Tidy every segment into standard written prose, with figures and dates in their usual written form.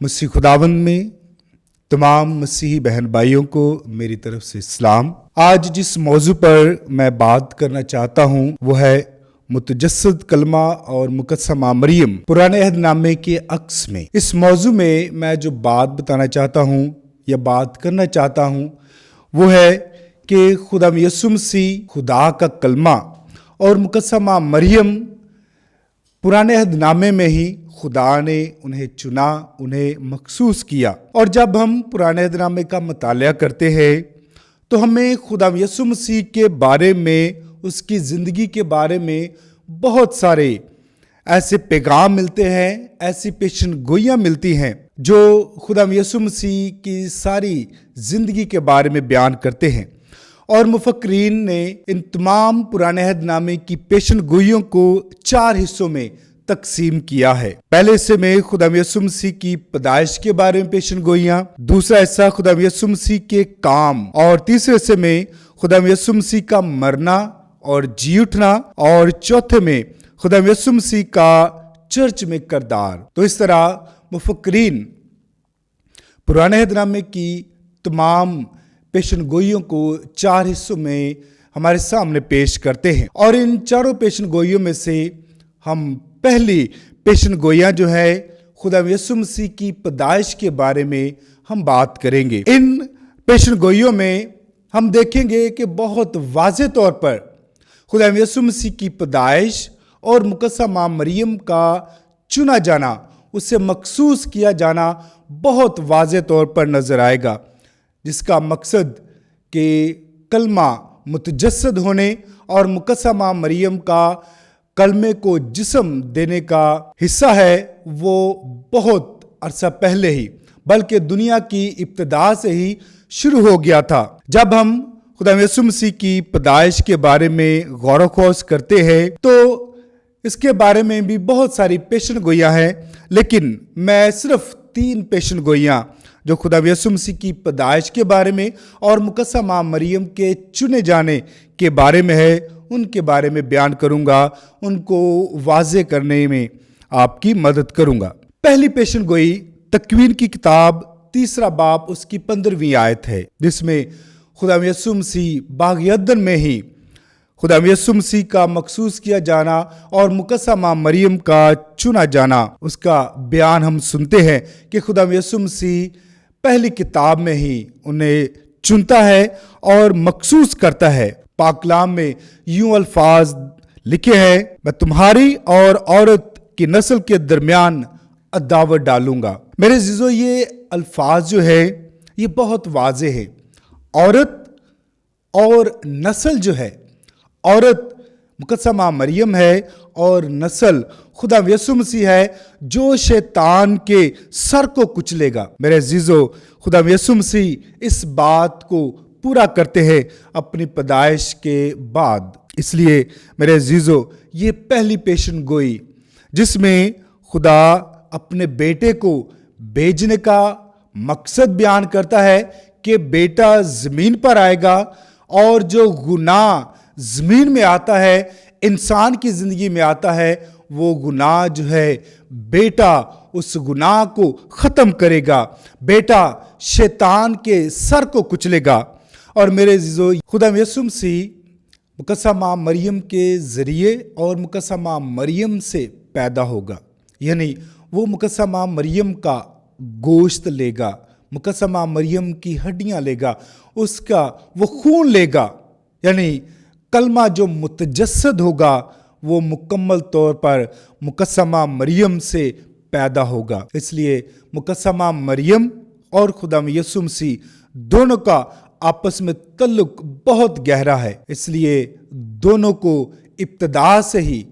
مسیح خداوند میں تمام مسیحی بہن بھائیوں کو میری طرف سے سلام۔ آج جس موضوع پر میں بات کرنا چاہتا ہوں وہ ہے متجسد کلمہ اور مقدسہ مریم پرانے عہد نامے کے عکس میں۔ اس موضوع میں میں جو بات بتانا چاہتا ہوں یا بات کرنا چاہتا ہوں وہ ہے کہ خدا یسوع مسیح خدا کا کلمہ اور مقدسہ مریم پرانے عہد نامے میں ہی خدا نے انہیں چنا، انہیں مخصوص کیا۔ اور جب ہم پرانے عہد نامے کا مطالعہ کرتے ہیں تو ہمیں خدا یسوع مسیح کے بارے میں، اس کی زندگی کے بارے میں بہت سارے ایسے پیغام ملتے ہیں، ایسی پیشن گوئیاں ملتی ہیں جو خدا یسوع مسیح کی ساری زندگی کے بارے میں بیان کرتے ہیں۔ اور مفکرین نے ان تمام پرانے عہد نامے کی پیشن گوئیوں کو 4 حصوں میں تقسیم کیا ہے۔ پہلے حصے میں خدا یسوع مسیح کی پیدائش کے بارے میں پیشن گوئیاں، دوسرا حصہ خدا یسوع مسیح کے کام، اور تیسرے حصے میں خدا یسوع مسیح کا مرنا اور جی اٹھنا، اور چوتھے میں خدا یسوع مسیح کا چرچ میں کردار۔ تو اس طرح مفکرین پرانے عہد نامے کی تمام پیشن گوئیوں کو 4 حصوں میں ہمارے سامنے پیش کرتے ہیں، اور ان چاروں پیشن گوئیوں میں سے ہم پہلی پیشن گوئیاں جو ہے خدا یسوع مسیح کی پیدائش کے بارے میں ہم بات کریں گے۔ ان پیشن گوئیوں میں ہم دیکھیں گے کہ بہت واضح طور پر خدا یسوع مسیح کی پیدائش اور مقدسہ مریم کا چنا جانا، اسے مخصوص کیا جانا بہت واضح طور پر نظر آئے گا، جس کا مقصد کہ کلمہ متجسد ہونے اور مقدسہ مریم کا کلمے کو جسم دینے کا حصہ ہے، وہ بہت عرصہ پہلے ہی بلکہ دنیا کی ابتدا سے ہی شروع ہو گیا تھا۔ جب ہم خدا یسوع مسیح کی پیدائش کے بارے میں غور و خوض کرتے ہیں تو اس کے بارے میں بھی بہت ساری پیشن گوئیاں ہیں، لیکن میں صرف 3 پیشن گوئیاں جو خدا یسوع مسیح کی پیدائش کے بارے میں اور مقدسہ مریم کے چنے جانے کے بارے میں ہے، ان کے بارے میں بیان کروں گا، ان کو واضح کرنے میں آپ کی مدد کروں گا۔ پہلی پیشن گوئی تکوین کی کتاب 3 باب اس کی 15ویں آیت ہے، جس میں خدا یسوع مسیح باغ عدن میں ہی خدا یسوع مسیح کا مخصوص کیا جانا اور مقدسہ مریم کا چنا جانا، اس کا بیان ہم سنتے ہیں کہ خدا یسوع مسیح پہلی کتاب میں ہی انہیں چنتا ہے اور مخصوص کرتا ہے۔ پاک کلام میں یوں الفاظ لکھے ہیں، میں تمہاری اور عورت کی نسل کے درمیان عداوت ڈالوں گا۔ میرے عزیزو، یہ الفاظ جو ہے یہ بہت واضح ہے۔ عورت اور نسل جو ہے، عورت مقدسہ مریم ہے اور نسل خدا یسوع مسیح ہے جو شیطان کے سر کو کچلے گا۔ میرے عزیزو، خدا یسوع مسیح اس بات کو پورا کرتے ہیں اپنی پیدائش کے بعد۔ اس لیے میرے عزیزو، یہ پہلی پیشن گوئی جس میں خدا اپنے بیٹے کو بھیجنے کا مقصد بیان کرتا ہے کہ بیٹا زمین پر آئے گا، اور جو گناہ زمین میں آتا ہے، انسان کی زندگی میں آتا ہے، وہ گناہ جو ہے بیٹا اس گناہ کو ختم کرے گا، بیٹا شیطان کے سر کو کچلے گا۔ اور میرے عزیزو، خدا یسوع مسیح مقدسہ مریم کے ذریعے اور مقدسہ مریم سے پیدا ہوگا، یعنی وہ مقدسہ مریم کا گوشت لے گا، مقدسہ مریم کی ہڈیاں لے گا، اس کا وہ خون لے گا، یعنی کلمہ جو متجسد ہوگا وہ مکمل طور پر مقدسہ مریم سے پیدا ہوگا۔ اس لیے مقدسہ مریم اور خدا یسوع مسیح دونوں کا آپس میں تعلق بہت گہرا ہے۔ اس لیے دونوں کو ابتدا سے ہی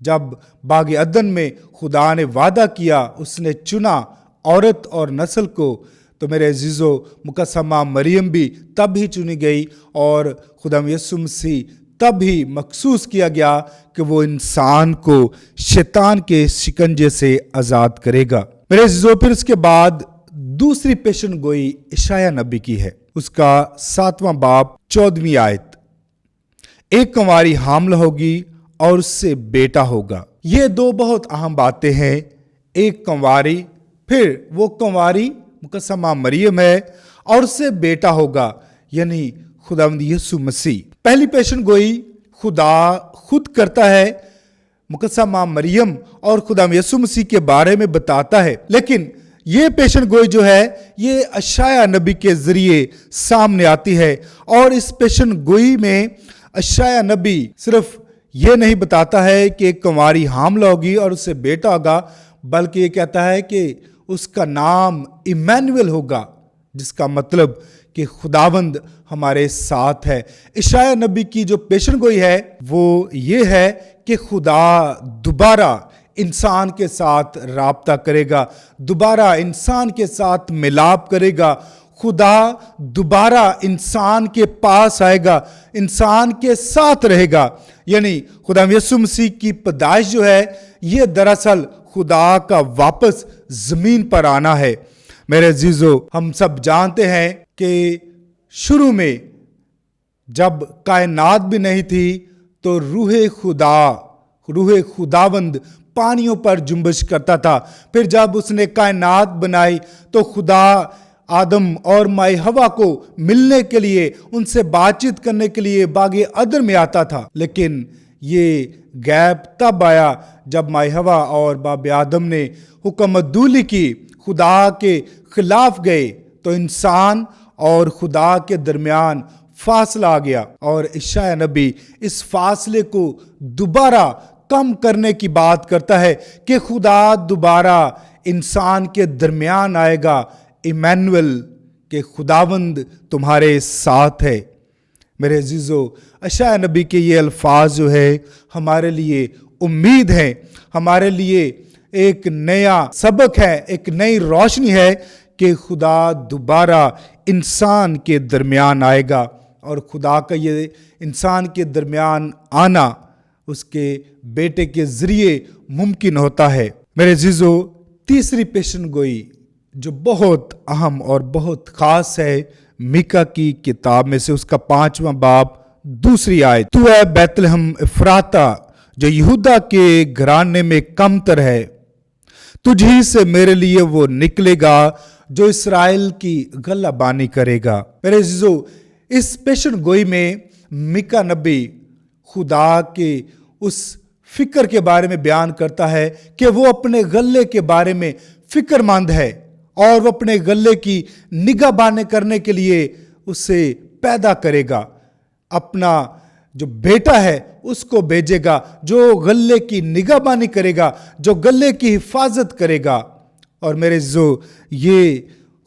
جب باغ عدن میں خدا نے وعدہ کیا، اس نے چنا عورت اور نسل کو، تو میرے عزیزو، مقدسہ مریم بھی تب ہی چنی گئی اور خدا یسوع مسیح تب ہی مخصوص کیا گیا کہ وہ انسان کو شیطان کے شکنجے سے آزاد کرے گا۔ میرے عزیزو، پھر اس کے بعد دوسری پیشن گوئی اشعیاء نبی کی ہے، اس کا 7واں باب 14ویں آیت، ایک کنواری حامل ہوگی اور اس سے بیٹا ہوگا۔ یہ 2 بہت اہم باتیں ہیں، ایک کنواری پھر وہ کنواری مقدسہ مریم ہے اور اسے بیٹا ہوگا یعنی خداوند یسوع مسیح۔ پہلی پیشن گوئی خدا خود کرتا ہے، مقدسہ مریم اور خداوند یسوع مسیح کے بارے میں بتاتا ہے، لیکن یہ پیشن گوئی جو ہے یہ اشعیاء نبی کے ذریعے سامنے آتی ہے، اور اس پیشن گوئی میں اشعیاء نبی صرف یہ نہیں بتاتا ہے کہ ایک کنواری حاملہ ہوگی اور اسے بیٹا ہوگا، بلکہ یہ کہتا ہے کہ اس کا نام ایمینوئل ہوگا، جس کا مطلب کہ خداوند ہمارے ساتھ ہے۔ اشعیاء نبی کی جو پیشن گوئی ہے وہ یہ ہے کہ خدا دوبارہ انسان کے ساتھ رابطہ کرے گا، دوبارہ انسان کے ساتھ ملاپ کرے گا، خدا دوبارہ انسان کے پاس آئے گا، انسان کے ساتھ رہے گا۔ یعنی خدا یسوع مسیح کی پیدائش جو ہے یہ دراصل خدا کا واپس زمین پر آنا ہے۔ میرے عزیزو، ہم سب جانتے ہیں کہ شروع میں جب کائنات بھی نہیں تھی تو روح خداوند پانیوں پر جنبش کرتا تھا۔ پھر جب اس نے کائنات بنائی تو خدا آدم اور مائی ہوا کو ملنے کے لیے، ان سے بات چیت کرنے کے لیے باغ عدن میں آتا تھا، لیکن یہ گیپ تب آیا جب مائی ہوا اور باب آدم نے حکم عدولی کی، خدا کے خلاف گئے، تو انسان اور خدا کے درمیان فاصلہ آ گیا، اور اشعیاء نبی اس فاصلے کو دوبارہ کم کرنے کی بات کرتا ہے کہ خدا دوبارہ انسان کے درمیان آئے گا، ایمینوئل، کہ خداوند تمہارے ساتھ ہے۔ میرے عزیزو، اشعیاء نبی کے یہ الفاظ جو ہے ہمارے لیے امید ہیں، ہمارے لیے ایک نیا سبق ہے، ایک نئی روشنی ہے کہ خدا دوبارہ انسان کے درمیان آئے گا، اور خدا کا یہ انسان کے درمیان آنا اس کے بیٹے کے ذریعے ممکن ہوتا ہے۔ میرے عزیزو، تیسری پیشن گوئی جو بہت اہم اور بہت خاص ہے، میکا کی کتاب میں سے اس کا 5واں باب 2 آیت، تو اے بیت لحم افراطہ جو یہودا کے گھرانے میں کم تر ہے، تجھی سے میرے لیے وہ نکلے گا جو اسرائیل کی غلہ بانی کرے گا۔ میرے عزیزو، اس پیشن گوئی میں میکا نبی خدا کے اس فکر کے بارے میں بیان کرتا ہے کہ وہ اپنے غلے کے بارے میں فکر مند ہے، اور وہ اپنے غلے کی نگہبانی کرنے کے لیے اسے پیدا کرے گا، اپنا جو بیٹا ہے اس کو بھیجے گا جو غلے کی نگہبانی کرے گا، جو غلے کی حفاظت کرے گا۔ اور میرے عزیزو، یہ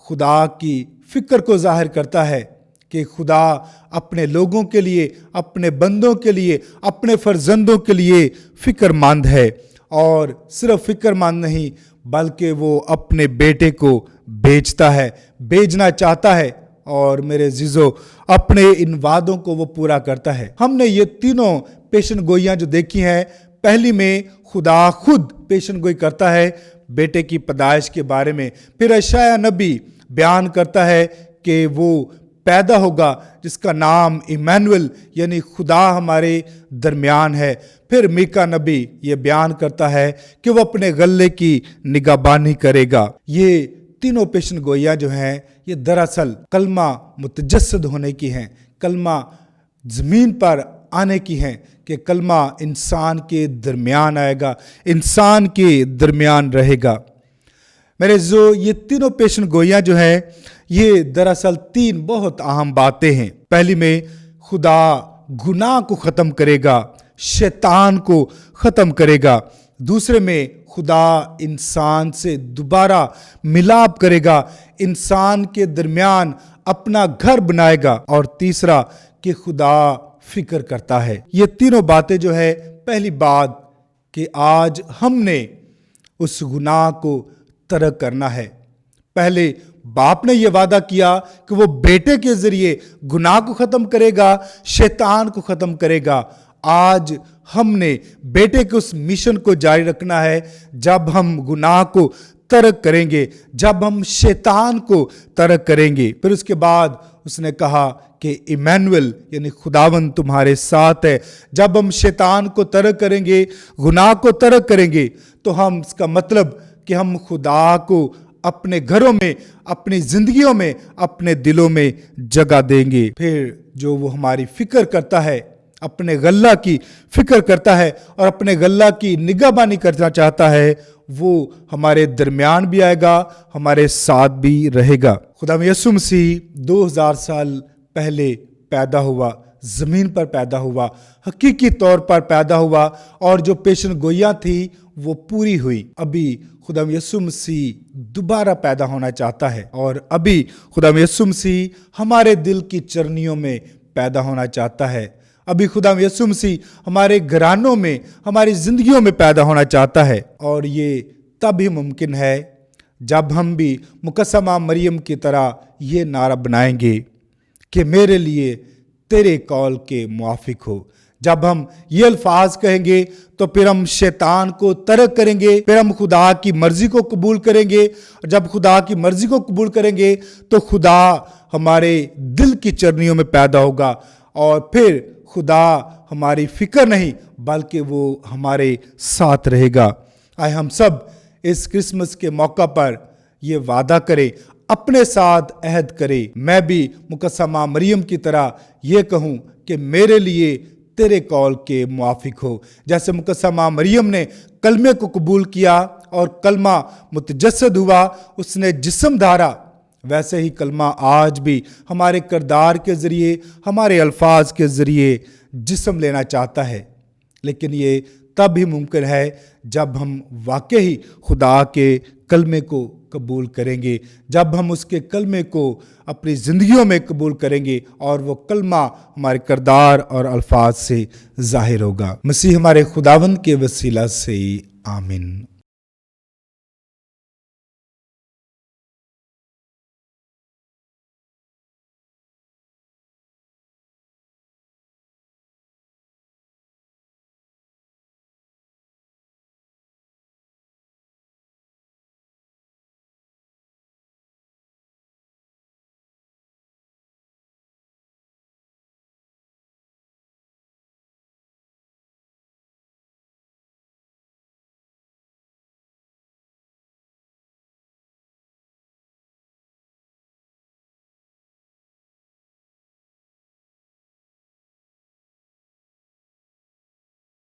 خدا کی فکر کو ظاہر کرتا ہے کہ خدا اپنے لوگوں کے لیے، اپنے بندوں کے لیے، اپنے فرزندوں کے لیے فکر مند ہے، اور صرف فکر مند نہیں بلکہ وہ اپنے بیٹے کو بھیجنا چاہتا ہے، اور میرے عزیزو اپنے ان وعدوں کو وہ پورا کرتا ہے۔ ہم نے یہ تینوں پیشن گوئیاں جو دیکھی ہیں، پہلی میں خدا خود پیشن گوئی کرتا ہے بیٹے کی پیدائش کے بارے میں، پھر اشعیاء نبی بیان کرتا ہے کہ وہ پیدا ہوگا جس کا نام ایمینوئل یعنی خدا ہمارے درمیان ہے، پھر میکا نبی یہ بیان کرتا ہے کہ وہ اپنے غلے کی نگہبانی کرے گا۔ یہ تینوں پیشن گوئیاں جو ہیں یہ دراصل کلمہ متجسد ہونے کی ہیں، کلمہ زمین پر آنے کی ہیں، کہ کلمہ انسان کے درمیان آئے گا، انسان کے درمیان رہے گا۔ میرے عزیزو، یہ تینوں پیشن گوئیاں جو ہیں یہ دراصل 3 بہت اہم باتیں ہیں۔ پہلی میں خدا گناہ کو ختم کرے گا، شیطان کو ختم کرے گا۔ دوسرے میں خدا انسان سے دوبارہ ملاپ کرے گا، انسان کے درمیان اپنا گھر بنائے گا، اور تیسرا کہ خدا فکر کرتا ہے۔ یہ تینوں باتیں جو ہے، پہلی بات کہ آج ہم نے اس گناہ کو ترک کرنا ہے۔ پہلے باپ نے یہ وعدہ کیا کہ وہ بیٹے کے ذریعے گناہ کو ختم کرے گا، شیطان کو ختم کرے گا۔ آج ہم نے بیٹے کے اس مشن کو جاری رکھنا ہے۔ جب ہم گناہ کو ترک کریں گے، جب ہم شیطان کو ترک کریں گے، پھر اس کے بعد اس نے کہا کہ ایمینوئل یعنی خداوند تمہارے ساتھ ہے۔ جب ہم شیطان کو ترک کریں گے، گناہ کو ترک کریں گے، تو ہم اس کا مطلب کہ ہم خدا کو اپنے گھروں میں، اپنی زندگیوں میں، اپنے دلوں میں جگہ دیں گے۔ پھر جو وہ ہماری فکر کرتا ہے، اپنے غلہ کی فکر کرتا ہے اور اپنے غلہ کی نگہبانی کرنا چاہتا ہے، وہ ہمارے درمیان بھی آئے گا، ہمارے ساتھ بھی رہے گا۔ خدا یسوع مسیح 2000 سال پہلے پیدا ہوا، زمین پر پیدا ہوا، حقیقی طور پر پیدا ہوا، اور جو پیشن گوئیاں تھی وہ پوری ہوئی۔ ابھی خدا یسوع مسیح دوبارہ پیدا ہونا چاہتا ہے، اور ابھی خدا یسوع مسیح ہمارے دل کی چرنیوں میں پیدا ہونا چاہتا ہے۔ ابھی خدا یسوع مسیح ہمارے گھرانوں میں، ہماری زندگیوں میں پیدا ہونا چاہتا ہے، اور یہ تب ہی ممکن ہے جب ہم بھی مقدسہ مریم کی طرح یہ نعرہ بنائیں گے کہ میرے لیے تیرے قول کے موافق ہو۔ جب ہم یہ الفاظ کہیں گے تو پھر ہم شیطان کو ترک کریں گے، پھر ہم خدا کی مرضی کو قبول کریں گے، اور جب خدا کی مرضی کو قبول کریں گے تو خدا ہمارے دل کی چرنیوں میں پیدا ہوگا، اور پھر خدا ہماری فکر نہیں بلکہ وہ ہمارے ساتھ رہے گا۔ آئے ہم سب اس کرسمس کے موقع پر یہ وعدہ کریں، اپنے ساتھ عہد کرے، میں بھی مقدسہ مریم کی طرح یہ کہوں کہ میرے لیے تیرے قول کے موافق ہو۔ جیسے مقدسہ مریم نے کلمے کو قبول کیا اور کلمہ متجسد ہوا، اس نے جسم دھارا، ویسے ہی کلمہ آج بھی ہمارے کردار کے ذریعے، ہمارے الفاظ کے ذریعے جسم لینا چاہتا ہے، لیکن یہ تب ہی ممکن ہے جب ہم واقعی خدا کے کلمے کو قبول کریں گے، جب ہم اس کے کلمے کو اپنی زندگیوں میں قبول کریں گے، اور وہ کلمہ ہمارے کردار اور الفاظ سے ظاہر ہوگا۔ مسیح ہمارے خداوند کے وسیلہ سے آمین۔